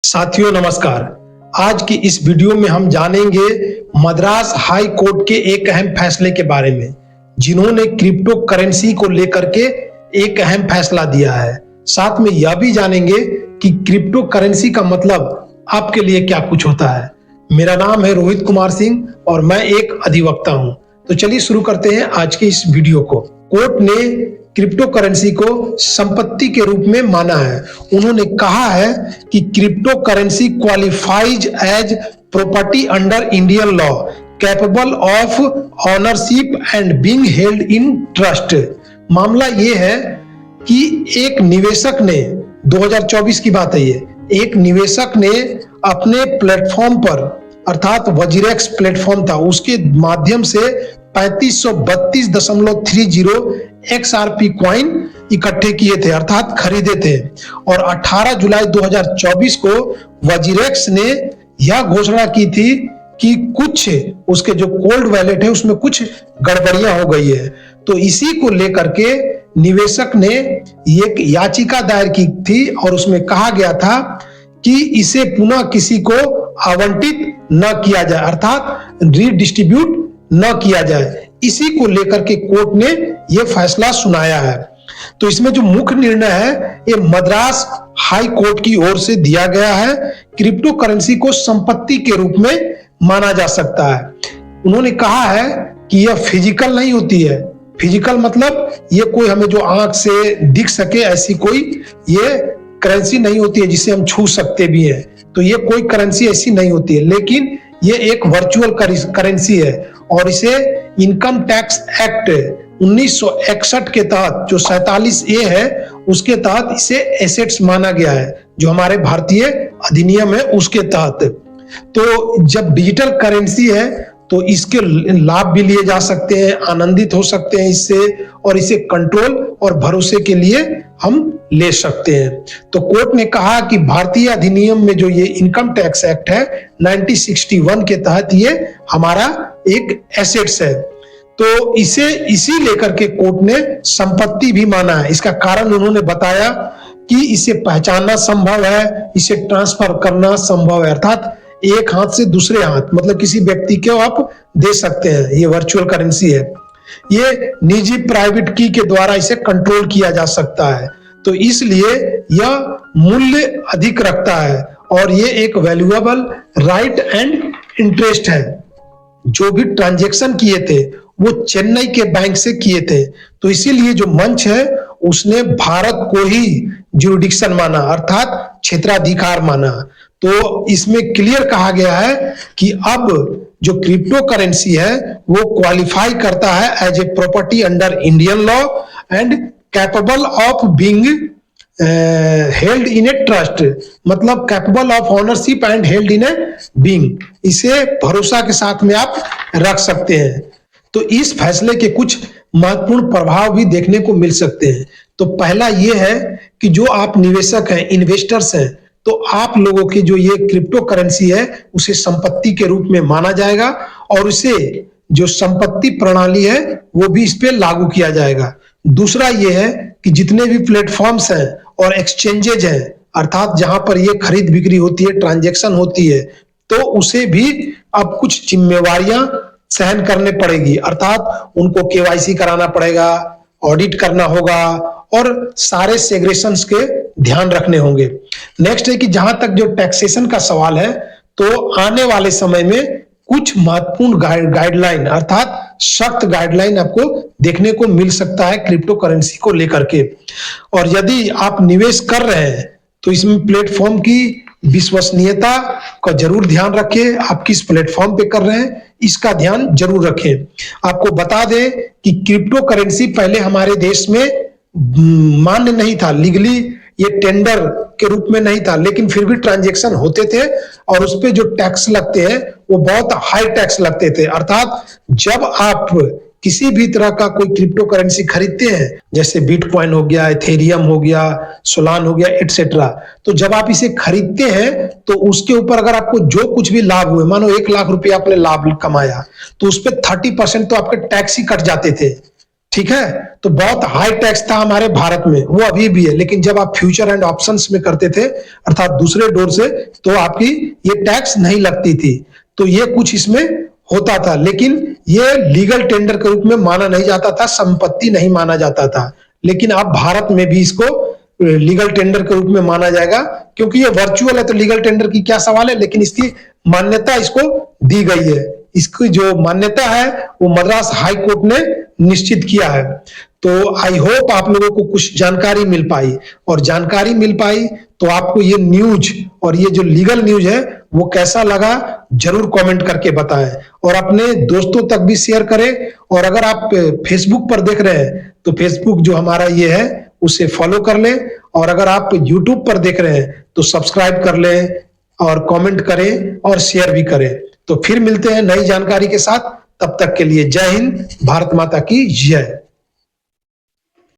साथियों नमस्कार। आज की इस वीडियो में हम जानेंगे मद्रास हाई कोर्ट के एक अहम फैसले के बारे में, जिन्होंने क्रिप्टो करेंसी को लेकर के एक अहम फैसला दिया है। साथ में यह भी जानेंगे कि क्रिप्टो करेंसी का मतलब आपके लिए क्या कुछ होता है। मेरा नाम है रोहित कुमार सिंह और मैं एक अधिवक्ता हूं। तो चलिए शुरू करते हैं आज के इस वीडियो को। कोर्ट ने क्रिप्टो करेंसी को संपत्ति के रूप में माना है। उन्होंने कहा है कि crypto currency qualifies as property under Indian law capable of ownership and being held in trust. मामला यह है कि एक निवेशक ने 2024 की बात है, ये एक निवेशक ने अपने प्लेटफॉर्म पर अर्थात वजीरेक्स प्लेटफॉर्म था, उसके माध्यम से 3532.30 XRP कॉइन इकट्ठे किए थे अर्थात खरीदे थे। और 18 जुलाई 2024 को वजीरेक्स ने यह घोषणा की थी कि कुछ उसके जो कोल्ड वैलेट है उसमें कुछ गड़बड़ियां हो गई है। तो इसी को लेकर के निवेशक ने एक याचिका दायर की थी और उसमें कहा गया था कि इसे पुनः किसी को आवंटित न किया जाए अर्थात रीडिस्ट्रीब्यूट न किया जाए। इसी को लेकर के कोर्ट ने यह फैसला सुनाया है। तो इसमें जो मुख्य निर्णय है ये मद्रास हाई कोर्ट की ओर से दिया गया है। क्रिप्टो करेंसी को संपत्ति के रूप में माना जा सकता है। उन्होंने कहा है कि यह फिजिकल नहीं होती है। फिजिकल मतलब ये कोई हमें जो आंख से दिख सके ऐसी कोई ये करेंसी नहीं होती है जिसे हम छू सकते भी हैं। तो ये कोई करेंसी ऐसी नहीं होती है, लेकिन ये एक वर्चुअल करेंसी है और इसे इनकम टैक्स एक्ट 1961 के तहत जो 47A है उसके तहत इसे एसेट्स माना गया है, जो हमारे भारतीय अधिनियम है उसके तहत। तो जब डिजिटल करेंसी है तो इसके लाभ भी लिए जा सकते हैं, आनंदित हो सकते हैं इससे, और इसे कंट्रोल और भरोसे के लिए हम ले सकते हैं। तो कोर्ट ने कहा कि भारतीय अधिनियम में जो ये इनकम टैक्स एक्ट है 1961 के तहत ये हमारा एक एसेट्स है। तो इसे इसी लेकर के कोर्ट ने संपत्ति भी माना है। इसका कारण उन्होंने बताया कि इसे पहचानना संभव है, इसे ट्रांसफर करना संभव है अर्थात एक हाथ से दूसरे हाथ, मतलब किसी व्यक्ति को आप दे सकते हैं। ये वर्चुअल करेंसी है, ये निजी प्राइवेट की के द्वारा इसे कंट्रोल किया जा सकता है। तो इसलिए यह मूल्य अधिक रखता है और ये एक वैल्यूएबल राइट एंड इंटरेस्ट है। जो भी ट्रांजैक्शन किए थे वो चेन्नई के बैंक से किए थे, तो इसीलिए जो मंच है उसने भारत को ही ज्यूरिडिक्शन माना अर्थात क्षेत्राधिकार माना। तो इसमें क्लियर कहा गया है कि अब जो क्रिप्टो करेंसी है वो क्वालिफाई करता है as a property under Indian law and capable of being held in a trust, मतलब capable of ownership and held in a being. इसे भरोसा के साथ में आप रख सकते हैं। तो इस फैसले के कुछ महत्वपूर्ण प्रभाव भी देखने को मिल सकते हैं। तो पहला ये है कि जो आप निवेशक हैं, इन्वेस्टर्स हैं, तो आप लोगों की जो ये क्रिप्टो करेंसी है उसे संपत्ति के रूप में माना जाएगा और उसे जो संपत्ति प्रणाली है वो भी इस पे लागू किया जाएगा। दूसरा ये है कि जितने भी प्लेटफॉर्म्स हैं और एक्सचेंजेज हैं अर्थात जहां पर ये खरीद बिक्री होती है, ट्रांजैक्शन होती है, तो उसे भी अब कुछ जिम्मेवारियां सहन करने पड़ेगी अर्थात उनको केवाईसी कराना पड़ेगा, ऑडिट करना होगा और सारे सेग्रेशंस के ध्यान रखने होंगे। नेक्स्ट है कि जहां तक जो टैक्सेशन का सवाल है तो आने वाले समय में कुछ महत्वपूर्ण गाइडलाइन अर्थात सख्त गाइडलाइन आपको देखने को मिल सकता है क्रिप्टो करेंसी को लेकर के। और यदि आप निवेश कर रहे हैं तो इसमें प्लेटफॉर्म की विश्वसनीयता का जरूर ध्यान रखें। आप किस प्लेटफॉर्म पे कर रहे हैं इसका ध्यान जरूर रखें। आपको बता दें कि क्रिप्टो करेंसी पहले हमारे देश में मान्य नहीं था, लीगली ये टेंडर के रूप में नहीं था, लेकिन फिर भी ट्रांजैक्शन होते थे और उस पे जो टैक्स लगते हैं वो बहुत हाई टैक्स लगते थे। अर्थात जब आप किसी भी तरह का कोई क्रिप्टो करेंसी खरीदते हैं, जैसे बिटकॉइन हो गया, इथेरियम हो गया, सोलान हो गया, एटसेट्रा, तो जब आप इसे खरीदते हैं तो उसके ऊपर अगर आपको जो कुछ भी लाभ हुए, मानो 1 लाख रुपया आपने लाभ कमाया, तो उस पर 30% तो आपके टैक्स ही कट जाते थे। ठीक है। तो बहुत हाई टैक्स था हमारे भारत में, वो अभी भी है, लेकिन जब आप फ्यूचर एंड ऑप्शंस में करते थे अर्थात दूसरे डोर से, तो आपकी ये टैक्स नहीं लगती थी। तो ये कुछ इसमें होता था, लेकिन ये लीगल टेंडर के रूप में माना नहीं जाता था, संपत्ति नहीं माना जाता था। लेकिन अब भारत में भी इसको लीगल टेंडर के रूप में माना जाएगा, क्योंकि ये वर्चुअल है तो लीगल टेंडर की क्या सवाल है, लेकिन इसकी मान्यता इसको दी गई है। इसकी जो मान्यता है वो मद्रास हाई कोर्ट ने निश्चित किया है। तो आई होप आप लोगों को कुछ जानकारी मिल पाई, और जानकारी मिल पाई तो आपको ये न्यूज और ये जो लीगल न्यूज है वो कैसा लगा जरूर कमेंट करके बताएं, और अपने दोस्तों तक भी शेयर करें। और अगर आप फेसबुक पर देख रहे हैं तो फेसबुक जो हमारा ये है उसे फॉलो कर लें, और अगर आप यूट्यूब पर देख रहे हैं तो सब्सक्राइब कर लें और कमेंट करें और शेयर भी करें। तो फिर मिलते हैं नई जानकारी के साथ, तब तक के लिए जय हिंद, भारत माता की जय।